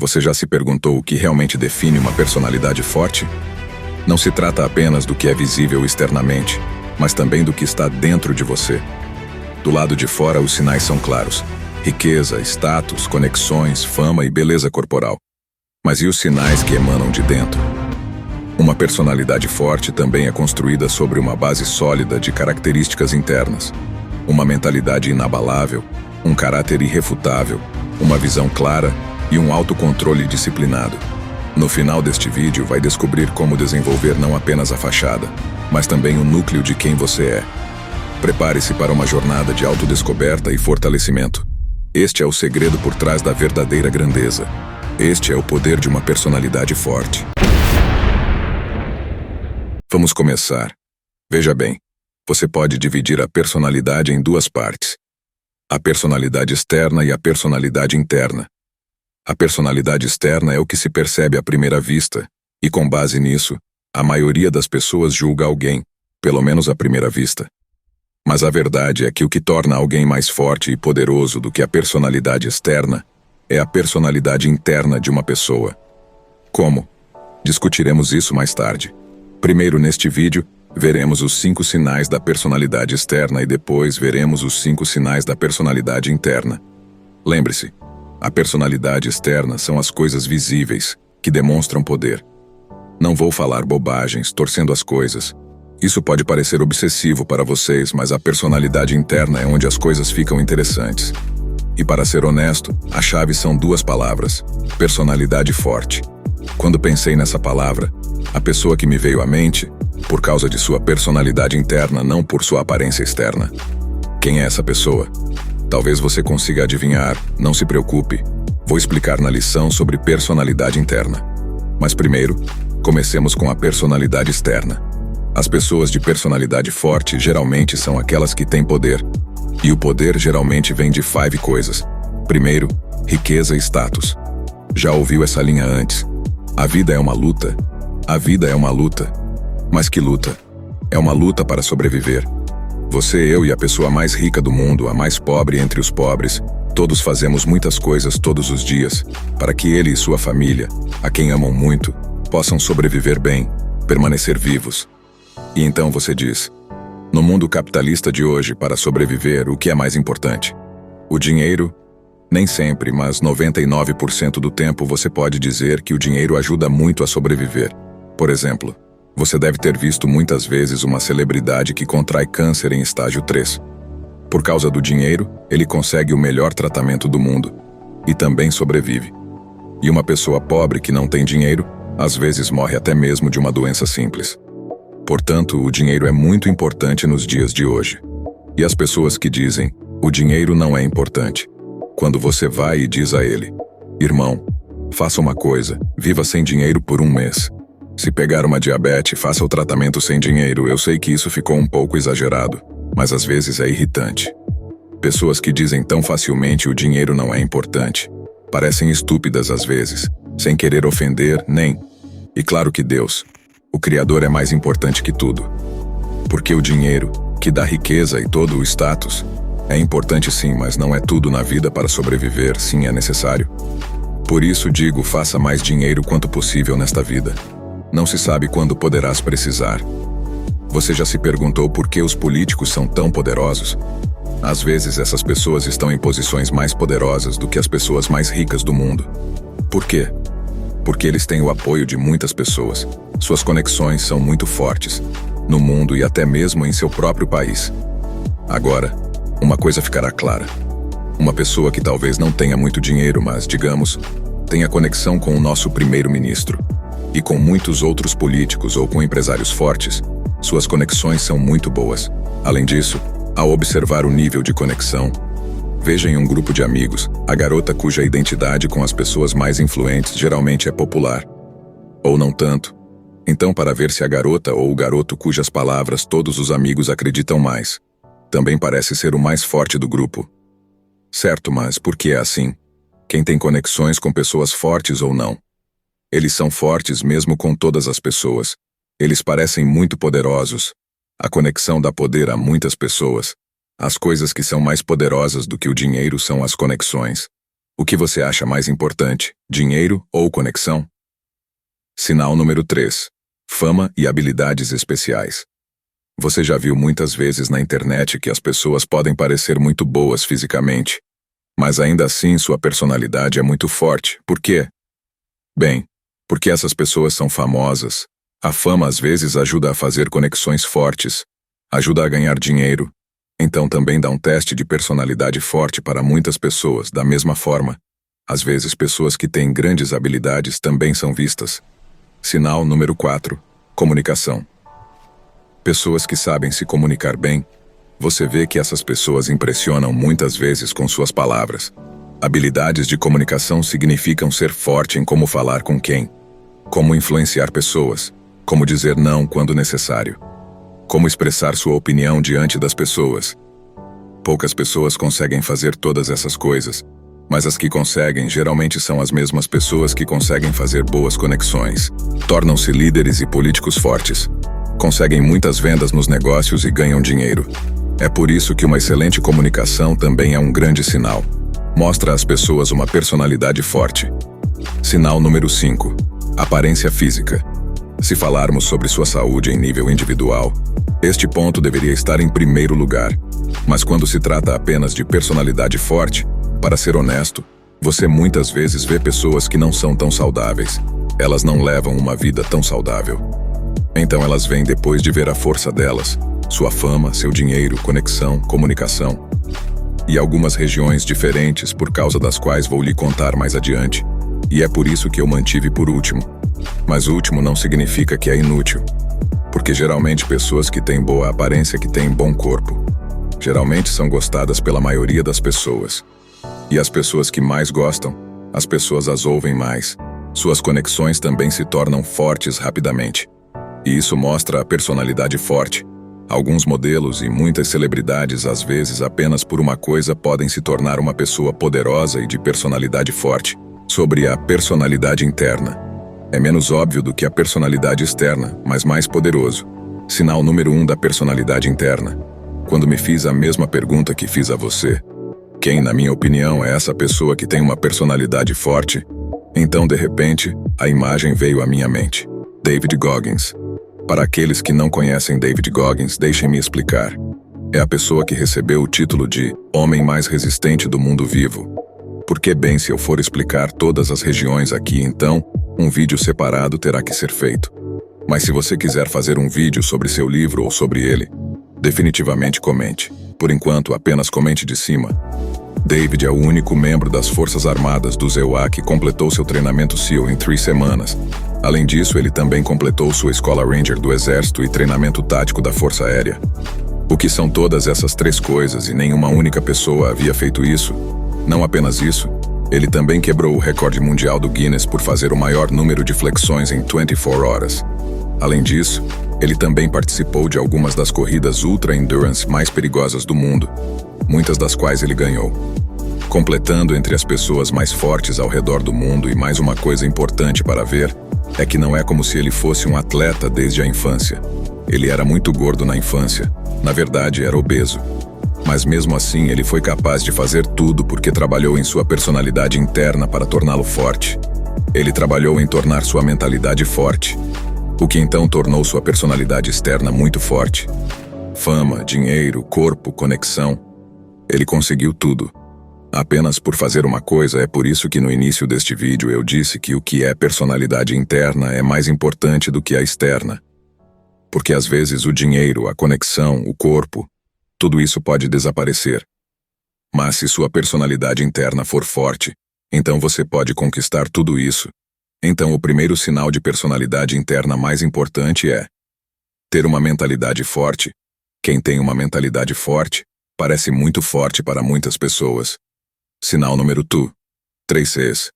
Você já se perguntou o que realmente define uma personalidade forte? Não se trata apenas do que é visível externamente, mas também do que está dentro de você. Do lado de fora, os sinais são claros: riqueza, status, conexões, fama e beleza corporal. Mas e os sinais que emanam de dentro? Uma personalidade forte também é construída sobre uma base sólida de características internas. Uma mentalidade inabalável, um caráter irrefutável, uma visão clara e um autocontrole disciplinado. No final deste vídeo, vai descobrir como desenvolver não apenas a fachada, mas também o núcleo de quem você é. Prepare-se para uma jornada de autodescoberta e fortalecimento. Este é o segredo por trás da verdadeira grandeza. Este é o poder de uma personalidade forte. Vamos começar. Veja bem, você pode dividir a personalidade em duas partes: a personalidade externa e a personalidade interna. A personalidade externa é o que se percebe à primeira vista, e com base nisso, a maioria das pessoas julga alguém, pelo menos à primeira vista. Mas a verdade é que o que torna alguém mais forte e poderoso do que a personalidade externa é a personalidade interna de uma pessoa. Como? Discutiremos isso mais tarde. Primeiro, neste vídeo, veremos os 5 sinais da personalidade externa e depois veremos os 5 sinais da personalidade interna. Lembre-se, a personalidade externa são as coisas visíveis, que demonstram poder. Não vou falar bobagens, torcendo as coisas. Isso pode parecer obsessivo para vocês, mas a personalidade interna é onde as coisas ficam interessantes. E para ser honesto, a chave são 2 palavras: personalidade forte. Quando pensei nessa palavra, a pessoa que me veio à mente, por causa de sua personalidade interna, não por sua aparência externa. Quem é essa pessoa? Talvez você consiga adivinhar, não se preocupe. Vou explicar na lição sobre personalidade interna. Mas primeiro, comecemos com a personalidade externa. As pessoas de personalidade forte geralmente são aquelas que têm poder. E o poder geralmente vem de 5 coisas. Primeiro, riqueza e status. Já ouviu essa linha antes? A vida é uma luta. A vida é uma luta. Mas que luta? É uma luta para sobreviver. Você, eu e a pessoa mais rica do mundo, a mais pobre entre os pobres, todos fazemos muitas coisas todos os dias, para que ele e sua família, a quem amam muito, possam sobreviver bem, permanecer vivos. E então você diz: no mundo capitalista de hoje, para sobreviver, o que é mais importante? O dinheiro? Nem sempre, mas 99% do tempo você pode dizer que o dinheiro ajuda muito a sobreviver. Por exemplo, você deve ter visto muitas vezes uma celebridade que contrai câncer em estágio 3. Por causa do dinheiro, ele consegue o melhor tratamento do mundo. E também sobrevive. E uma pessoa pobre que não tem dinheiro, às vezes morre até mesmo de uma doença simples. Portanto, o dinheiro é muito importante nos dias de hoje. E as pessoas que dizem: o dinheiro não é importante. Quando você vai e diz a ele: irmão, faça uma coisa, viva sem dinheiro por 1 mês. Se pegar uma diabetes, faça o tratamento sem dinheiro. Eu sei que isso ficou um pouco exagerado, mas às vezes é irritante. Pessoas que dizem tão facilmente o dinheiro não é importante, parecem estúpidas às vezes, sem querer ofender, nem. E claro que Deus, o Criador, é mais importante que tudo. Porque o dinheiro, que dá riqueza e todo o status, é importante sim, mas não é tudo na vida para sobreviver, sim, é necessário. Por isso digo, faça mais dinheiro quanto possível nesta vida. Não se sabe quando poderás precisar. Você já se perguntou por que os políticos são tão poderosos? Às vezes essas pessoas estão em posições mais poderosas do que as pessoas mais ricas do mundo. Por quê? Porque eles têm o apoio de muitas pessoas. Suas conexões são muito fortes, no mundo e até mesmo em seu próprio país. Agora, uma coisa ficará clara. Uma pessoa que talvez não tenha muito dinheiro, mas, digamos, tenha conexão com o nosso primeiro-ministro, e com muitos outros políticos ou com empresários fortes, suas conexões são muito boas. Além disso, ao observar o nível de conexão, veja em um grupo de amigos a garota cuja identidade com as pessoas mais influentes geralmente é popular. Ou não tanto. Então, para ver se a garota ou o garoto cujas palavras todos os amigos acreditam mais, também parece ser o mais forte do grupo. Certo, mas por que é assim? Quem tem conexões com pessoas fortes ou não? Eles são fortes mesmo com todas as pessoas. Eles parecem muito poderosos. A conexão dá poder a muitas pessoas. As coisas que são mais poderosas do que o dinheiro são as conexões. O que você acha mais importante, dinheiro ou conexão? Sinal número 3. Fama e habilidades especiais. Você já viu muitas vezes na internet que as pessoas podem parecer muito boas fisicamente, mas ainda assim sua personalidade é muito forte. Por quê? Bem, porque essas pessoas são famosas. A fama às vezes ajuda a fazer conexões fortes, ajuda a ganhar dinheiro. Então também dá um teste de personalidade forte para muitas pessoas. Da mesma forma, às vezes pessoas que têm grandes habilidades também são vistas. Sinal número 4. Comunicação. Pessoas que sabem se comunicar bem. Você vê que essas pessoas impressionam muitas vezes com suas palavras. Habilidades de comunicação significam ser forte em como falar com quem, como influenciar pessoas, como dizer não quando necessário, como expressar sua opinião diante das pessoas. Poucas pessoas conseguem fazer todas essas coisas, mas as que conseguem geralmente são as mesmas pessoas que conseguem fazer boas conexões, tornam-se líderes e políticos fortes, conseguem muitas vendas nos negócios e ganham dinheiro. É por isso que uma excelente comunicação também é um grande sinal. Mostra às pessoas uma personalidade forte. Sinal número 5. Aparência física. Se falarmos sobre sua saúde em nível individual, este ponto deveria estar em primeiro lugar. Mas quando se trata apenas de personalidade forte, para ser honesto, você muitas vezes vê pessoas que não são tão saudáveis. Elas não levam uma vida tão saudável. Então elas vêm depois de ver a força delas, sua fama, seu dinheiro, conexão, comunicação. E algumas regiões diferentes por causa das quais vou lhe contar mais adiante. E é por isso que eu mantive por último. Mas último não significa que é inútil. Porque geralmente pessoas que têm boa aparência que têm bom corpo, geralmente são gostadas pela maioria das pessoas. E as pessoas que mais gostam, as pessoas as ouvem mais. Suas conexões também se tornam fortes rapidamente. E isso mostra a personalidade forte. Alguns modelos e muitas celebridades, às vezes apenas por uma coisa, podem se tornar uma pessoa poderosa e de personalidade forte. Sobre a personalidade interna. É menos óbvio do que a personalidade externa, mas mais poderoso. Sinal número 1 da personalidade interna. Quando me fiz a mesma pergunta que fiz a você, quem, na minha opinião, é essa pessoa que tem uma personalidade forte? Então, de repente, a imagem veio à minha mente. David Goggins. Para aqueles que não conhecem David Goggins, deixem-me explicar. É a pessoa que recebeu o título de Homem Mais Resistente do Mundo Vivo. Porque bem, se eu for explicar todas as regiões aqui, então, um vídeo separado terá que ser feito. Mas se você quiser fazer um vídeo sobre seu livro ou sobre ele, definitivamente comente. Por enquanto, apenas comente de cima. David é o único membro das Forças Armadas do ZEUA que completou seu treinamento SEAL em 3 semanas. Além disso, ele também completou sua escola Ranger do Exército e treinamento tático da Força Aérea. O que são todas essas 3 coisas e nenhuma única pessoa havia feito isso? Não apenas isso, ele também quebrou o recorde mundial do Guinness por fazer o maior número de flexões em 24 horas. Além disso, ele também participou de algumas das corridas Ultra Endurance mais perigosas do mundo, muitas das quais ele ganhou. Completando entre as pessoas mais fortes ao redor do mundo, e mais uma coisa importante para ver, é que não é como se ele fosse um atleta desde a infância. Ele era muito gordo na infância, na verdade era obeso. Mas mesmo assim ele foi capaz de fazer tudo porque trabalhou em sua personalidade interna para torná-lo forte. Ele trabalhou em tornar sua mentalidade forte, o que então tornou sua personalidade externa muito forte. Fama, dinheiro, corpo, conexão. Ele conseguiu tudo. Apenas por fazer uma coisa. É por isso que no início deste vídeo eu disse que o que é personalidade interna é mais importante do que a externa. Porque às vezes o dinheiro, a conexão, o corpo, tudo isso pode desaparecer. Mas se sua personalidade interna for forte, então você pode conquistar tudo isso. Então o primeiro sinal de personalidade interna mais importante é ter uma mentalidade forte. Quem tem uma mentalidade forte, parece muito forte para muitas pessoas. Sinal número 2. 3 Cs.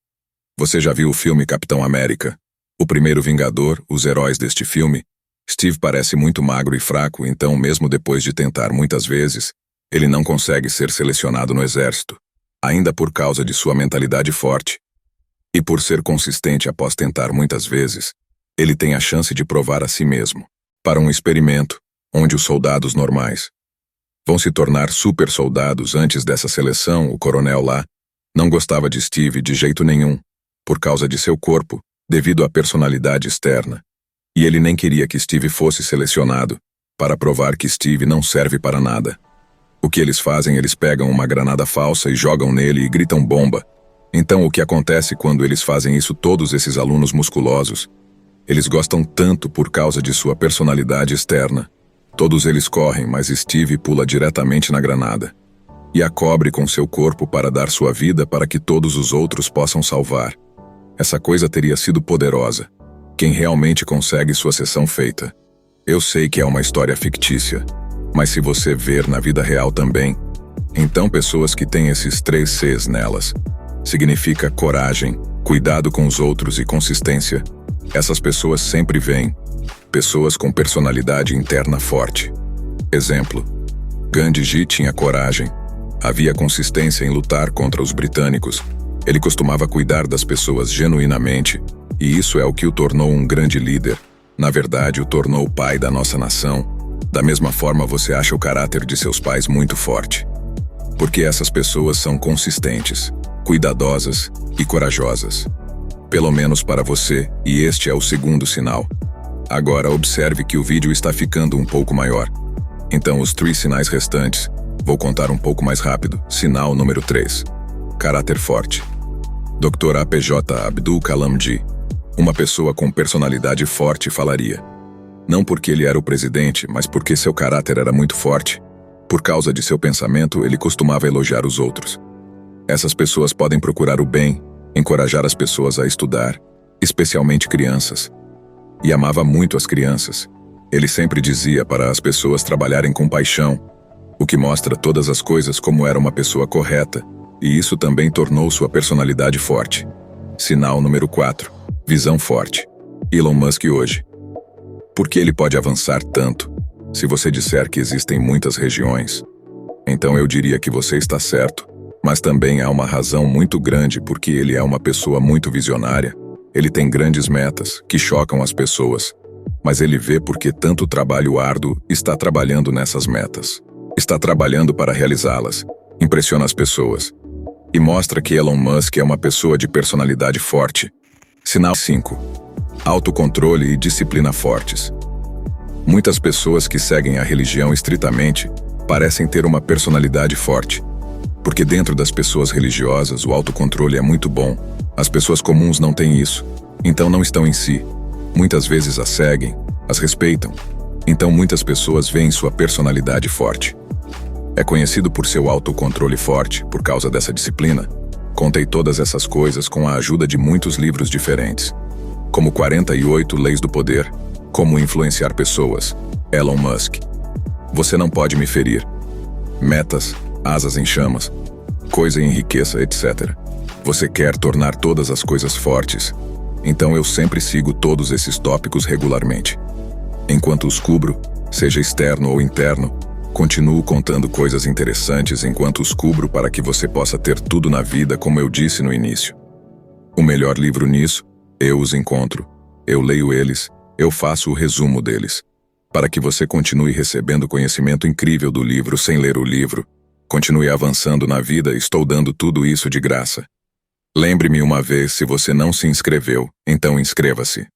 Você já viu o filme Capitão América? O primeiro Vingador, os heróis deste filme? Steve parece muito magro e fraco, então mesmo depois de tentar muitas vezes, ele não consegue ser selecionado no exército, ainda por causa de sua mentalidade forte. E por ser consistente após tentar muitas vezes, ele tem a chance de provar a si mesmo, para um experimento, onde os soldados normais vão se tornar super soldados antes dessa seleção. O coronel lá Não gostava de Steve de jeito nenhum, por causa de seu corpo, devido à personalidade externa. E ele nem queria que Steve fosse selecionado, para provar que Steve não serve para nada. O que eles fazem? Eles pegam uma granada falsa e jogam nele e gritam bomba. Então o que acontece quando eles fazem isso? Todos esses alunos musculosos, eles gostam tanto por causa de sua personalidade externa. Todos eles correm, mas Steve pula diretamente na granada e a cobre com seu corpo para dar sua vida para que todos os outros possam salvar. Essa coisa teria sido poderosa. Quem realmente consegue sua sessão feita? Eu sei que é uma história fictícia, mas se você ver na vida real também, então pessoas que têm esses 3 Cs nelas, significa coragem, cuidado com os outros e consistência. Essas pessoas sempre vêm. Pessoas com personalidade interna forte. Exemplo: Gandhi tinha coragem. Havia consistência em lutar contra os britânicos. Ele costumava cuidar das pessoas genuinamente, e isso é o que o tornou um grande líder. Na verdade, o tornou o pai da nossa nação. Da mesma forma, você acha o caráter de seus pais muito forte. Porque essas pessoas são consistentes, cuidadosas e corajosas. Pelo menos para você, e este é o segundo sinal. Agora observe que o vídeo está ficando um pouco maior. Então os 3 sinais restantes, vou contar um pouco mais rápido. Sinal número 3. Caráter forte. Dr. APJ Abdul Kalam Ji, uma pessoa com personalidade forte, falaria. Não porque ele era o presidente, mas porque seu caráter era muito forte. Por causa de seu pensamento, ele costumava elogiar os outros. Essas pessoas podem procurar o bem, encorajar as pessoas a estudar, especialmente crianças. E amava muito as crianças. Ele sempre dizia para as pessoas trabalharem com paixão, o que mostra todas as coisas como era uma pessoa correta, e isso também tornou sua personalidade forte. Sinal número 4. Visão forte. Elon Musk hoje. Por que ele pode avançar tanto? Se você disser que existem muitas regiões, então eu diria que você está certo, mas também há uma razão muito grande porque ele é uma pessoa muito visionária. Ele tem grandes metas que chocam as pessoas, mas ele vê porque tanto trabalho árduo está trabalhando nessas metas. Está trabalhando para realizá-las, impressiona as pessoas e mostra que Elon Musk é uma pessoa de personalidade forte. Sinal 5. Autocontrole e disciplina fortes. Muitas pessoas que seguem a religião estritamente parecem ter uma personalidade forte, porque dentro das pessoas religiosas o autocontrole é muito bom. As pessoas comuns não têm isso, então não estão em si. Muitas vezes as seguem, as respeitam, então muitas pessoas veem sua personalidade forte. É conhecido por seu autocontrole forte, por causa dessa disciplina. Contei todas essas coisas com a ajuda de muitos livros diferentes, como 48 Leis do Poder, Como Influenciar Pessoas, Elon Musk. Você não pode me ferir. Metas, asas em chamas, coisa em riqueza, etc. Você quer tornar todas as coisas fortes, então eu sempre sigo todos esses tópicos regularmente. Enquanto os cubro, seja externo ou interno, continuo contando coisas interessantes enquanto os cubro para que você possa ter tudo na vida como eu disse no início. O melhor livro nisso, eu os encontro, eu leio eles, eu faço o resumo deles. Para que você continue recebendo conhecimento incrível do livro sem ler o livro, continue avançando na vida, estou dando tudo isso de graça. Lembre-me uma vez, se você não se inscreveu, então inscreva-se.